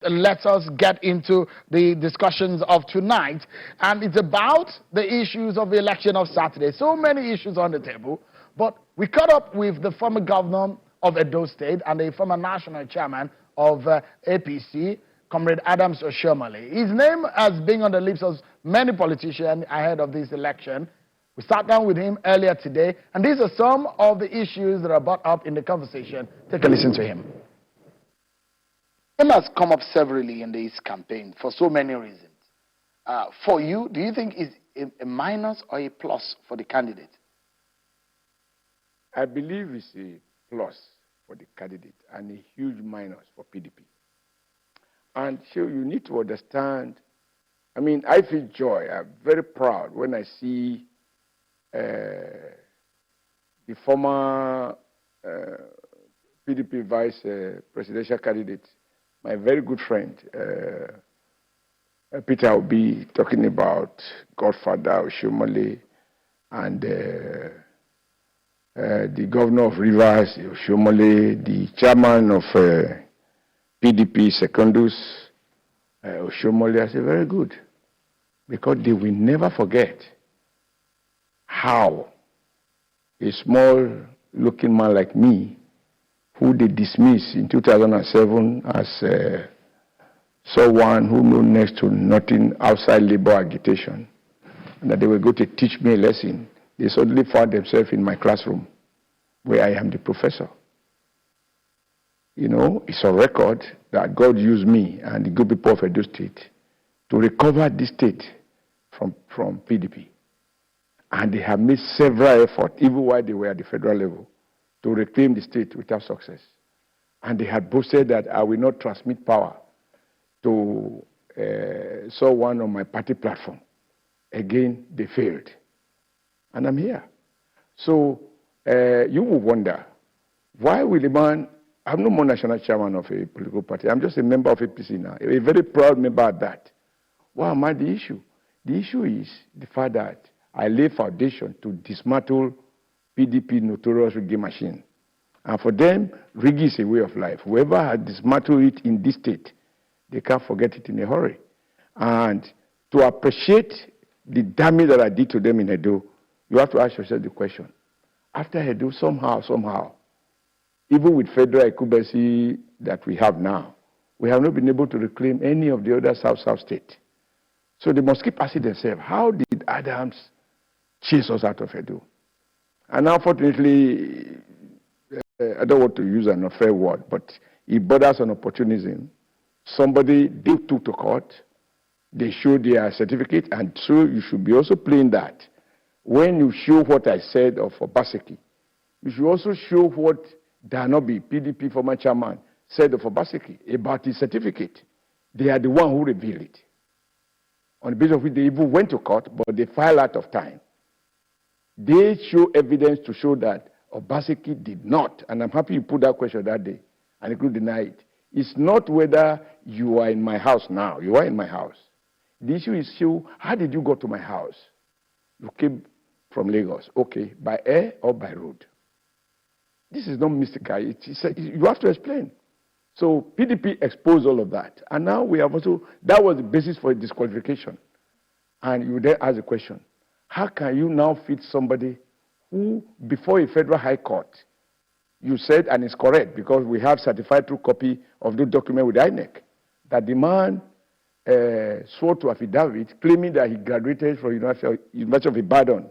Let us get into the discussions of tonight, and it's about the issues of the election of Saturday. So many issues on the table, but we caught up with the former governor of Edo State and the former national chairman of APC, Comrade Adams Oshiomole. His name has been on the lips of many politicians ahead of this election. We sat down with him earlier today, and these are some of the issues that are brought up in the conversation. Take a listen to him. Him has come up severally in this campaign for so many reasons. For you, do you think it's a minus or a plus for the candidate? I believe it's a plus for the candidate and a huge minus for PDP. And so you need to understand, I mean, I feel joy. I'm very proud when I see the former PDP vice presidential candidate, my very good friend, Peter will be talking about Godfather Oshiomole and the governor of Rivers, Oshiomole, the chairman of PDP, Secondus, Oshiomole. I say very good, because they will never forget how a small-looking man like me, who they dismissed in 2007 as someone who knew next to nothing outside labor agitation, and that they were going to teach me a lesson, they suddenly found themselves in my classroom, where I am the professor. You know, it's a record that God used me and the good people of Edo State to recover this state from PDP. And they have made several efforts, even while they were at the federal level, to reclaim the state without success. And they had boasted that I will not transmit power to someone on my party platform. Again, they failed. And I'm here. So you will wonder, why will a man, I'm no more national chairman of a political party, I'm just a member of APC now, a very proud member at that. Why am I the issue? The issue is the fact that I lay foundation to dismantle PDP notorious rigging machine. And for them, rigging is a way of life. Whoever has dismantled it in this state, they can't forget it in a hurry. And to appreciate the damage that I did to them in Edo, you have to ask yourself the question. After Edo, somehow, even with federal incumbency that we have now, we have not been able to reclaim any of the other South states. So they must keep asking themselves, how did Adams chase us out of Edo? And unfortunately, I don't want to use an unfair word, but it borders on opportunism. Somebody they took to court, they showed their certificate, and so you should be also playing that. When you show what I said of Obaseki, you should also show what Danobi, PDP former chairman, said of Obaseki about his certificate. They are the one who revealed it. On the basis of which they even went to court, but they filed out of time. They show evidence to show that Obaseki did not, and I'm happy you put that question that day, and he could deny it. It's not whether you are in my house now. You are in my house. The issue is, how did you go to my house? You came from Lagos. Okay, by air or by road? This is not mystical. You have to explain. So PDP exposed all of that. And now we have also, that was the basis for a disqualification. And you then ask the question, how can you now fit somebody who, before a federal high court, you said, and it's correct, because we have certified true copy of the document with INEC, that the man swore to affidavit claiming that he graduated from University of Ibadan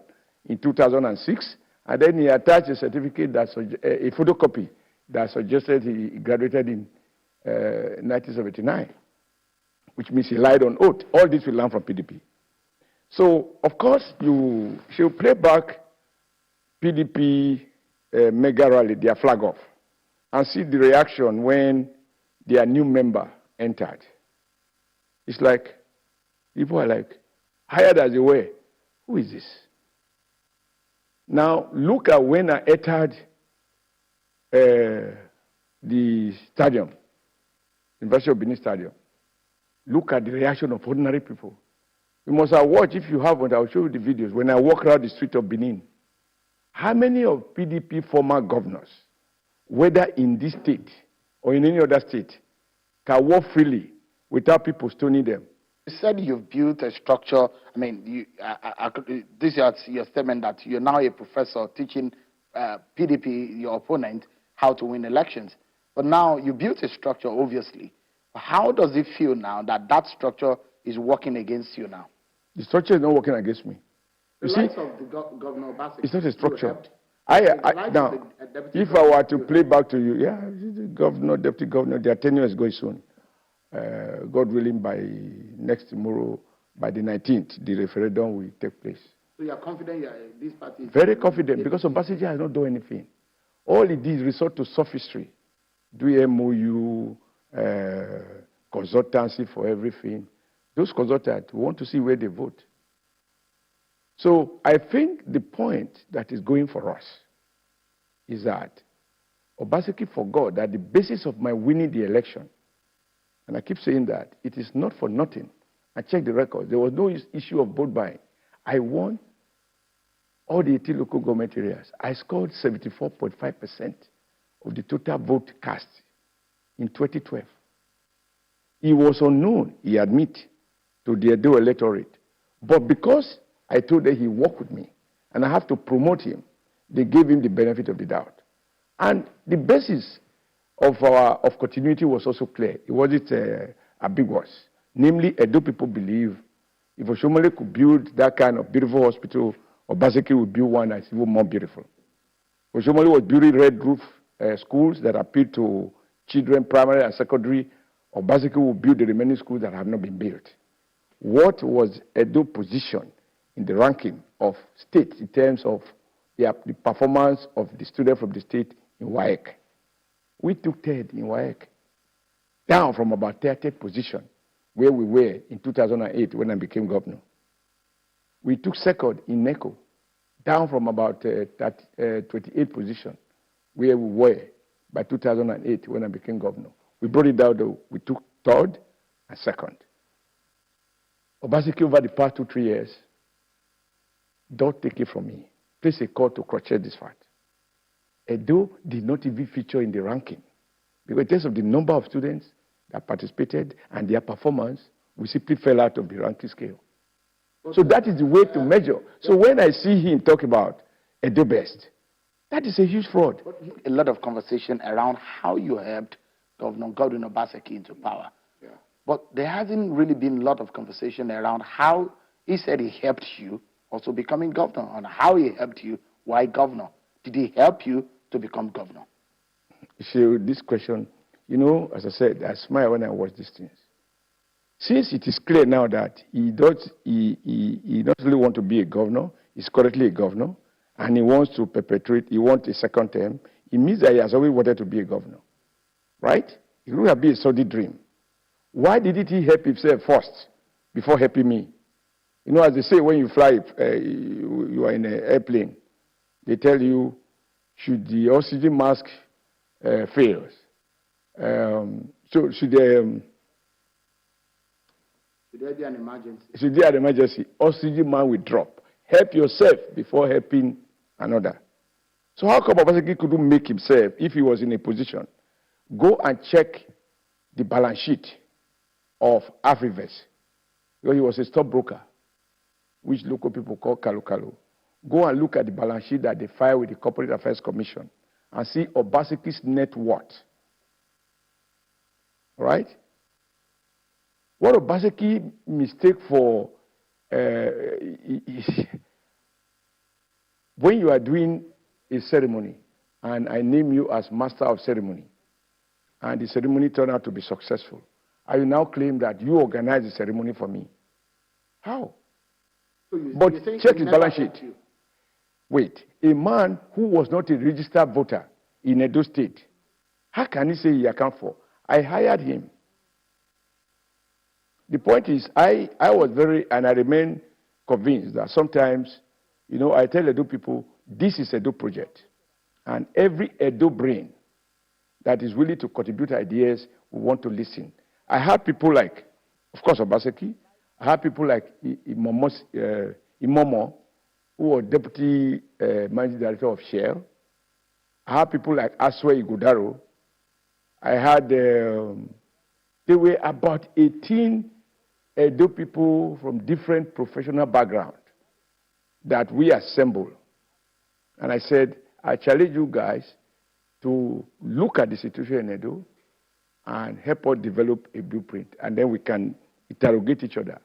in 2006, and then he attached a certificate, a photocopy, that suggested he graduated in 1979, which means he lied on oath. All this we learn from PDP. So, of course, she'll play back PDP mega rally, their flag off, and see the reaction when their new member entered. It's like, people are like, hired as they were, who is this? Now, look at when I entered the stadium, University of Benin Stadium. Look at the reaction of ordinary people. You must have watched, if you haven't, I'll show you the videos, when I walk around the street of Benin. How many of PDP former governors, whether in this state or in any other state, can walk freely without people stoning them. You said you've built a structure. I mean, this is your statement that you're now a professor teaching PDP, your opponent, how to win elections. But now you built a structure, obviously. How does it feel now that that structure is working against you now? The structure is not working against me. You see, of the Governor Obaseki, it's not a structure. Now, if I were to play back to you, yeah, the governor, deputy governor, their tenure is going soon. God willing, by next tomorrow, by the 19th, the referendum will take place. So you are confident this party is... Very confident, because Obaseki has not done anything. All he did is resort to sophistry, do MOU, consultancy for everything. Those consultants want to see where they vote. So I think the point that is going for us is that Obaseki forgot that the basis of my winning the election, and I keep saying that, it is not for nothing. I checked the records. There was no issue of vote buying. I won all the 18 local government areas. I scored 74.5% of the total vote cast in 2012. He was unknown, he admit, to the Edo electorate. But because I told them he worked with me, and I have to promote him, they gave him the benefit of the doubt. And the basis of continuity was also clear. It wasn't ambiguous. Namely, Edo people believe if Oshiomole could build that kind of beautiful hospital, Obaseki would build one that's even more beautiful. Oshiomole was building red roof schools that appeal to children, primary and secondary. Obaseki would build the remaining schools that have not been built. What was Edo's position in the ranking of states in terms of the performance of the student from the state in WAEC? We took third in WAEC, down from about 30th position, where we were in 2008 when I became governor. We took second in NECO, down from about 28th position, where we were by 2008 when I became governor. We brought it down, though. We took third and second. Obaseki, over the past 2-3 years, don't take it from me. Place a call to crotchet this fact. Edo did not even feature in the ranking, because in terms of the number of students that participated and their performance, we simply fell out of the ranking scale. So that is the way to measure. So when I see him talk about Edo best, that is a huge fraud. A lot of conversation around how you helped Governor Godwin Obaseki into power. Yeah. But there hasn't really been a lot of conversation around how he said he helped you also becoming governor, and how he helped you, why governor. Did he help you to become governor? So this question, you know, as I said, I smile when I watch these things. Since it is clear now that he not really want to be a governor, he's currently a governor, and he wants to perpetuate, he wants a second term, it means that he has always wanted to be a governor, right? It would have been a solid dream. Why didn't he help himself first before helping me? You know, as they say, when you fly, you are in an airplane, they tell you, should the oxygen mask fail, so should there be an emergency? Should there be an emergency, oxygen mask will drop. Help yourself before helping another. So how come Obaseki couldn't make himself, if he was in a position, go and check the balance sheet of Afrivest? Because he was a stockbroker, which local people call Kalu. Go and look at the balance sheet that they filed with the Corporate Affairs Commission and see Obaseki's net worth. Right? What Obaseki mistake for when you are doing a ceremony and I name you as master of ceremony and the ceremony turned out to be successful, I will now claim that you organized the ceremony for me. How? So but check his balance sheet. Wait, a man who was not a registered voter in Edo State, how can he say he account for? I hired him. The point is, I was and I remain convinced that sometimes, you know, I tell Edo people, this is Edo project. And every Edo brain that is willing to contribute ideas, we want to listen. I had people like, of course, Obaseki. I had people like Imomo, who was deputy managing director of Shell. I had people like Aswe Igudaro. I had There were about 18 Edo people from different professional backgrounds that we assembled. And I said, I challenge you guys to look at the situation in Edo and help us develop a blueprint. And then we can interrogate each other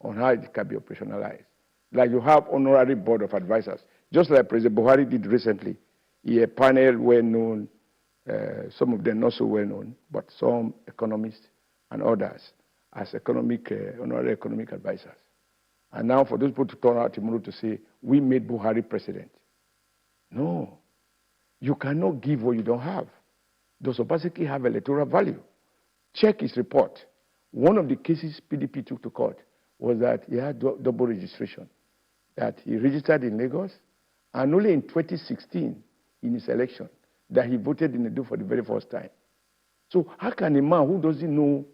on how it can be operationalized. Like you have honorary board of advisors, just like President Buhari did recently. He had a panel well-known, some of them not so well-known, but some economists and others as honorary economic advisors. And now for those people to turn out tomorrow to say, we made Buhari president. No. You cannot give what you don't have. Does Obaseki have electoral value? Check his report. One of the cases PDP took to court was that he had double registration, that he registered in Lagos, and only in 2016, in his election, that he voted in Edo for the very first time. So how can a man who doesn't know,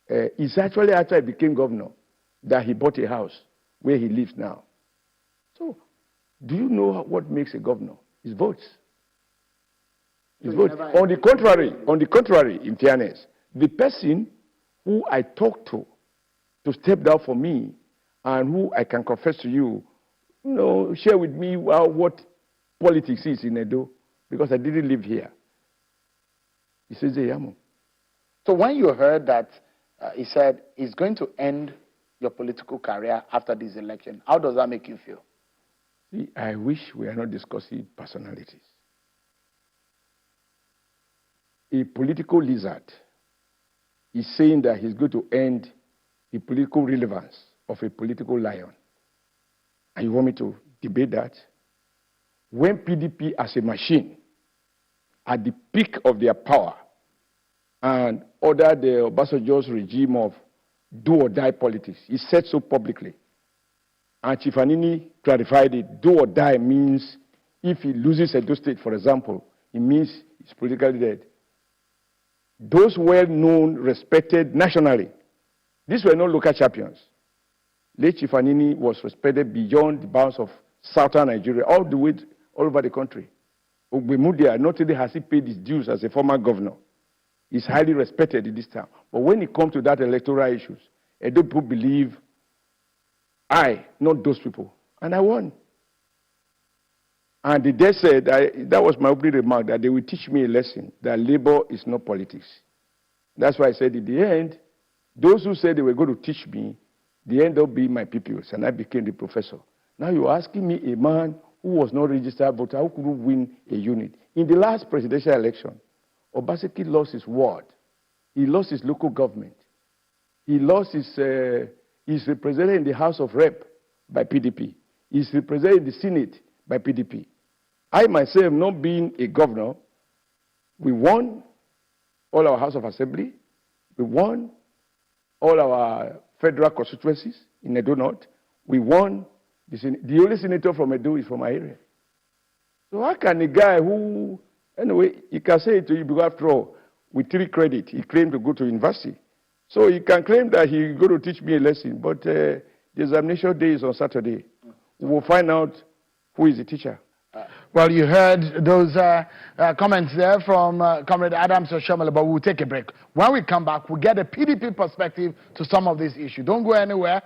it's actually after he became governor, that he bought a house where he lives now. So do you know what makes a governor? His votes. His votes. On the contrary, in fairness, the person who I talked to step down for me and who I can confess to you, share with me what politics is in Edo, because I didn't live here. He says, Yamo. So when you heard that he said he's going to end your political career after this election, how does that make you feel? See, I wish we are not discussing personalities. A political lizard is saying that he's going to end the political relevance of a political lion. And you want me to debate that? When PDP as a machine, at the peak of their power, and ordered the Obasanjo's regime of do-or-die politics, he said so publicly. And Chief Anini clarified it. Do-or-die means if he loses Edo State, for example, it means he's politically dead. Those well-known, respected nationally, these were not local champions. Late Chief Anini was respected beyond the bounds of southern Nigeria, all over the country. Ogbemudia, not only has he paid his dues as a former governor, he's highly respected in this town. But when it comes to that electoral issues, Edo people believe not those people. And I won. And they said, that was my opening remark, that they will teach me a lesson, that labor is not politics. That's why I said in the end, those who said they were going to teach me, they end up being my pupils, and I became the professor. Now you're asking me, a man who was not registered voter, who couldn't win a unit. In the last presidential election, Obaseki lost his ward. He lost his local government. He lost he's represented in the House of Rep by PDP. He's represented in the Senate by PDP. I myself, not being a governor, we won all our House of Assembly. We won all our federal constituencies in Edo North. We won. The only senator from Edo is from my area. So how can a guy who, anyway, he can say it to you because after all, with 3 credit, he claimed to go to university. So he can claim that he's going to teach me a lesson, but the examination day is on Saturday. We will find out who is the teacher. Well, you heard those comments there from Comrade Adams Oshiomole, but we'll take a break. When we come back, we'll get a PDP perspective to some of these issues. Don't go anywhere.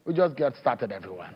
We'll just get started, everyone.